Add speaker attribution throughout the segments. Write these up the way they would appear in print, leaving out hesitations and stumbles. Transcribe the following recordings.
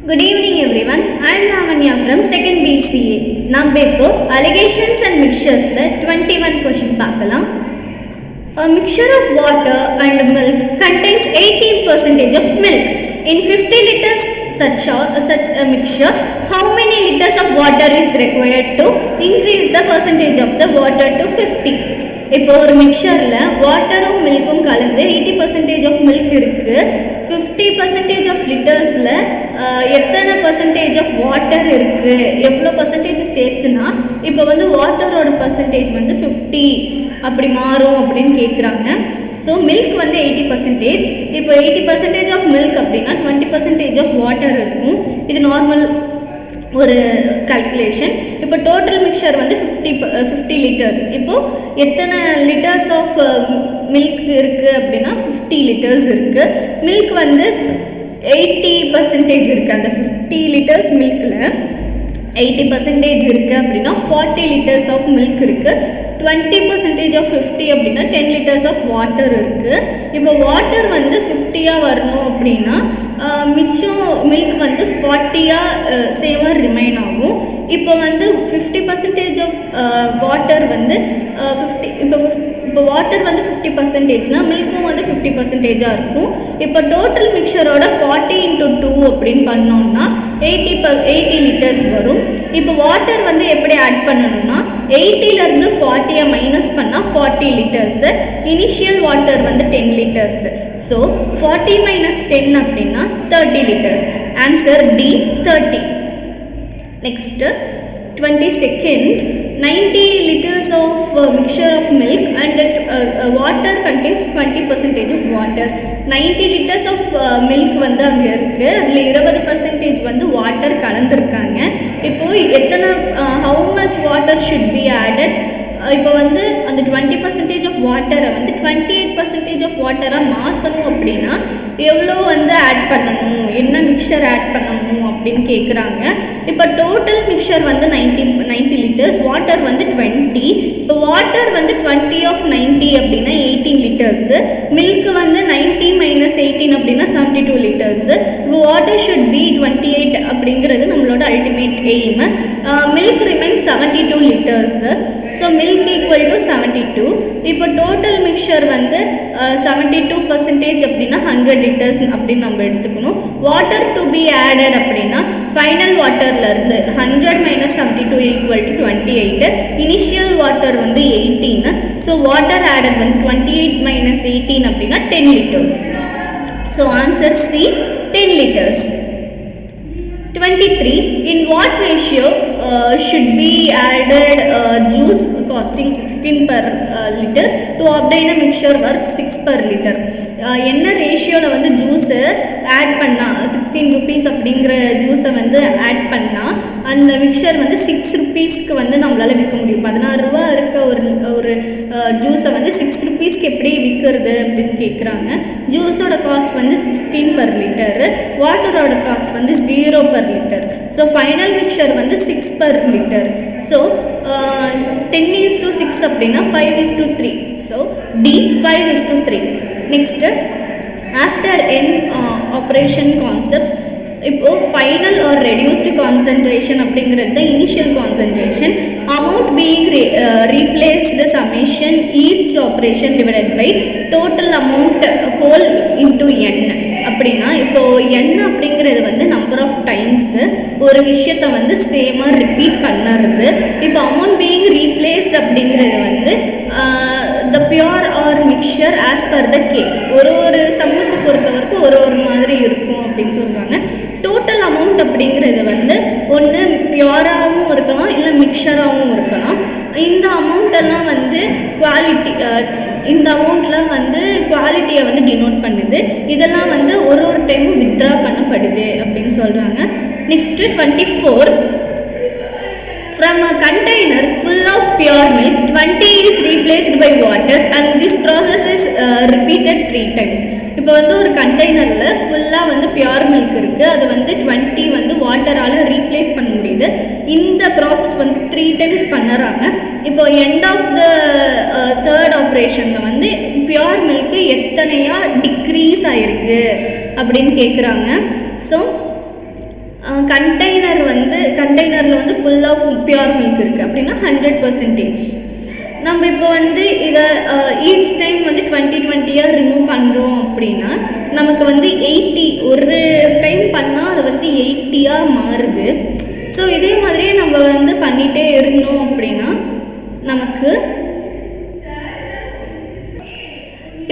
Speaker 1: Good evening everyone. I am Lavanya from 2nd BCA. நாம் இப்போ allegations and mixtures 21 question பார்க்கலாம். A mixture of water and milk contains 18% of milk. In 50 liters such a mixture, how many liters of water is required to increase the percentage of the water to 50? இப்போ ஒரு மிக்சரில் வாட்டரும் மில்க்கும் கலந்து 80% of milk இருக்குது. 50% of லிட்டர்ஸில் எத்தனை percentage of water இருக்குது, எவ்வளோ percentage சேர்த்துனா இப்போ வாட்டரோட percentage 50 அப்படி மாறும் அப்படின்னு கேட்குறாங்க. So milk 80%. இப்போ 80% ஆஃப் மில்க் அப்படின்னா 20% ஆஃப் வாட்டர் இருக்கும். இது நார்மல் ஒரு கால்குலேஷன். இப்போ டோட்டல் மிக்சர் 50 லிட்டர்ஸ். இப்போது எத்தனை லிட்டர்ஸ் ஆஃப் மில்க் இருக்குது அப்படின்னா 50 லிட்டர்ஸ் இருக்குது. மில்க் 80% இருக்குது. அந்த 50 லிட்டர்ஸ் மில்கில் 80% இருக்குது அப்படின்னா 40 லிட்டர்ஸ் ஆஃப் மில்க் இருக்குது. 20% ஆஃப் 50 அப்படின்னா 10 லிட்டர்ஸ் ஆஃப் வாட்டர் இருக்குது. இப்போ வாட்டர் 50 வரணும் அப்படின்னா மிச்சம் மில்க் 40 சேமாக ரிமைன் ஆகும். இப்போ 50% ஆஃப் வாட்டர் 50 இப்போ வாட்டர் 50%னா மில்க்கும் 50%ஆக இருக்கும். இப்போ டோட்டல் மிக்சரோட 40 × 2 அப்படின்னு பண்ணோம்னா 80 லிட்டர்ஸ் வரும். இப்போ வாட்டர் எப்படி ஆட் பண்ணணும்னா 80லேருந்து 40 மைனஸ் பண்ணால் 40 litres. Initial water 10 litres. So 40 - 10 அப்படின்னா 30 litres. Answer D 30. Next 22nd, 90 liters of mixture of milk and water contains 20% of water. 90 liters of milk அங்கே இருக்குது. அதில் 20% வாட்டர் கலந்துருக்காங்க. இப்போது எத்தனை how much water should be added? இப்போ அந்த 20% of வாட்டரை 28% of வாட்டராக மாற்றணும் அப்படின்னா எவ்வளோ ஆட் பண்ணணும், என்ன மிக்சர் ஆட் பண்ணணும் அப்படின்னு கேட்குறாங்க. இப்போ டோட்டல் மிக்சர் 90 லிட்டர்ஸ், வாட்டர் 20. இப்போ வாட்டர் 20 ஆஃப் 90 அப்படின்னா 18 லிட்டர்ஸு. மில்க் 90 - 18 அப்படின்னா 72 லிட்டர்ஸு. இப்போ வாட்டர் ஷுட் பி 28 அப்படிங்கிறது நம்மளோட ultimate aim. Milk remain 72 litres. So milk equal to 72. இப்போ டோட்டல் மிக்சர் 72% அப்படின்னா 100 லிட்டர்ஸ் அப்படின்னு நம்ம எடுத்துக்கணும். வாட்டர் டு பி ஆடட் அப்படின்னா ஃபைனல் வாட்டர்லேருந்து 100 - 72 equal to 28. Initial water 18. So water added 28 - 18 அப்படின்னா 10 litres. So answer C 10 litres. 23. In what ratio should be added juice costing 16 per liter to obtain a mixture worth 6 per liter? என்ன ரேஷியோவில் ஜூஸை add பண்ணால் 16 rupees அப்படிங்கிற ஜூஸை add பண்ணால் அந்த mixer 6 rupeesக்கு நம்மளால் விற்க முடியும். 16 ரூபா இருக்க ஒரு ஜூஸை 6 rupeesக்கு எப்படி விற்கிறது அப்படின்னு கேட்குறாங்க. ஜூஸோட காஸ்ட் 16 per liter. வாட்டரோட cost 0 per liter. So final mixture 6 per liter. So 10:6 அப்படின்னா 5:3. So D 5:3. Next after N operation concepts. இப்போது ஃபைனல் ஆர் ரெடியூஸ்டு கான்சன்ட்ரேஷன் அப்படிங்கிறது தான் initial concentration. Amount being replaced summation each operation divided by total amount whole into N அப்படின்னா இப்போது என் அப்படிங்கிறது number of times ஒரு விஷயத்தை சேமாக ரிப்பீட் பண்ணுறது. இப்போ அமௌண்ட் பீயிங் ரீப்ளேஸ்ட் அப்படிங்கிறது the pure or mixture as per the case. ஒரு சம்முக்கு பொறுத்த வரைக்கும் ஒரு மாதிரி இருக்கும் அப்படின்னு சொல்கிறாங்க. டோட்டல் அமௌண்ட் அப்படிங்கிறது ஒன்று பியூராகவும் இருக்கலாம், இல்லை மிக்சராகவும் இருக்கலாம். இந்த அமௌண்ட்டெல்லாம் குவாலிட்டி, இந்த அமௌண்ட்லாம் குவாலிட்டியை டினோட் பண்ணுது. இதெல்லாம் ஒரு டைமும் வித்ட்ரா பண்ணப்படுது அப்படின்னு சொல்கிறாங்க. Next 24. From a container full of pure milk, 20 is replaced by water and this process is repeated 3 times. இப்போ ஒரு கண்டெய்னரில் ஃபுல்லாக பியூர் மில்க் இருக்குது. அது 20 வாட்டரால் ரீப்ளேஸ் பண்ண முடியுது. இந்த ப்ராசஸ் 3 times பண்ணுறாங்க. இப்போ எண்ட் ஆஃப் த தேர்ட் ஆப்ரேஷனில் பியூர் மில்க்கு எத்தனையாக டிக்ரீஸ் ஆகிருக்கு அப்படின்னு கேட்குறாங்க. ஸோ கண்டெய்னரில் வந்து ஃபுல் ஆஃப் பியூர் மில்க் இருக்குது அப்படின்னா 100%. நம்ம இப்போ வந்து இதை ஈச் டைம் வந்து 20 ரிமூவ் பண்ணுறோம் அப்படின்னா நமக்கு வந்து 80 ஒரு டைம் பண்ணால் அது வந்து 80 மாறுது. ஸோ இதே மாதிரியே நம்ம வந்து பண்ணிகிட்டே இருந்தோம் அப்படின்னா நமக்கு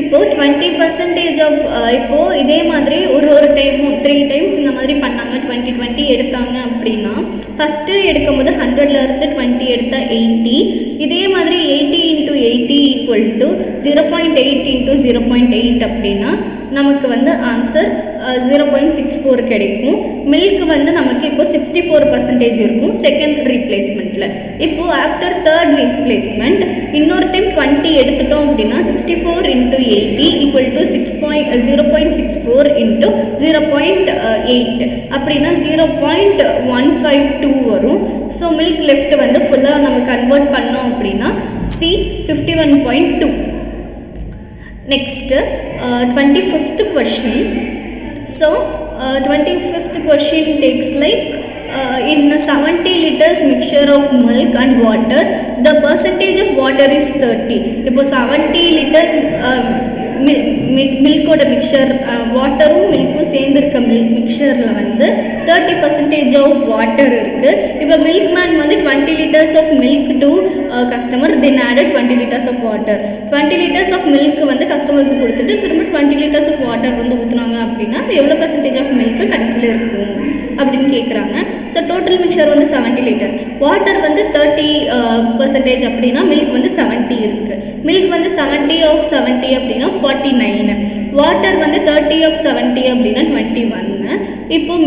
Speaker 1: இப்போது 20% ஆஃப் இப்போது இதே மாதிரி ஒரு டைமும் 3 டைம்ஸ் இந்த மாதிரி பண்ணாங்க, 20 எடுத்தாங்க அப்படின்னா ஃபஸ்ட்டு எடுக்கும்போது 100லேருந்து 20 எடுத்தால் 80. இதே மாதிரி 80 × 80 = 0.8 × 0.8 அப்படின்னா நமக்கு வந்து ஆன்சர் 0.64 கிடைக்கும். மில்க் வந்து நமக்கு இப்போ 64% இருக்கும் செகண்ட் ரீப்ளேஸ்மெண்ட்டில். இப்போது ஆஃப்டர் தேர்ட் ரீப்ளேஸ்மெண்ட் இன்னொரு டைம் 20 எடுத்துட்டோம் அப்படின்னா 64 × 80 = 0.64 × 0.8 அப்படின்னா 0.152 வரும். ஸோ மில்க் லெஃப்ட் வந்து ஃபுல்லாக நம்ம கன்வெர்ட் பண்ணோம் அப்படின்னா C 51.2. Next 25th question. So 25th question takes like in 70 liters mixture of milk and water, the percentage of water is 30. இப்போ 70 liters மில்கோட மிக்சர், வாட்டரும் மில்க்கும் சேர்ந்துருக்க மிக்சரில் வந்து 30% ஆஃப் வாட்டர் இருக்குது. இப்போ மில்க் மேன் வந்து 20 liters of milk to customer, then added 20 liters of water. 20 liters of milk வந்து கஸ்டமருக்கு கொடுத்துட்டு திரும்ப 20 liters of water வந்து ஊற்றுனாங்க அப்படின்னா எவ்வளோ % ஆஃப் மில்க்கு கடைசியில் இருக்கும் அப்படின்னு கேட்குறாங்க. ஸோ டோட்டல் மிக்சர் வந்து 70 liter, வாட்டர் வந்து 30% அப்படின்னா மில்க் வந்து 70 இருக்குது. மில்க் வந்து 70 ஆஃப் 70 அப்படின்னா 49, வாட்டர் வந்து 30 ஆஃப் 70 அப்படின்னா 21. இப்போது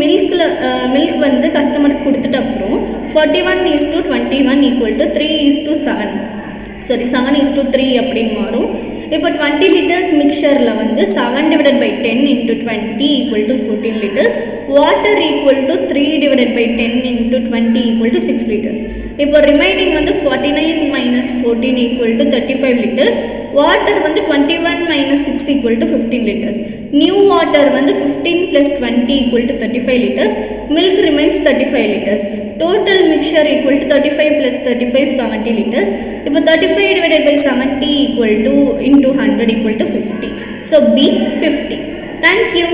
Speaker 1: மில்க் வந்து கஸ்டமருக்கு கொடுத்துட்டு அப்புறம் 41:21 = 3:7, 7:3 அப்படின்னு மாறும். இப்போ 20 liters மிக்சரில் வந்து 7/10 × 20 = 14 liters, வாட்டர் = 3/10 × 20 = 6 liters. இப்போ ரிமைனிங் வந்து 49 - 14 = 35 liters, வாட்டர் வந்து 21 - 6 = 15 liters. நியூ வாட்டர் வந்து 15 + 20 = 35 liters, milk remains 35 liters. Total mixture = 35 + 35 70 liters. இப்போ 35/70 × 100 = 50. So B 50. Thank you.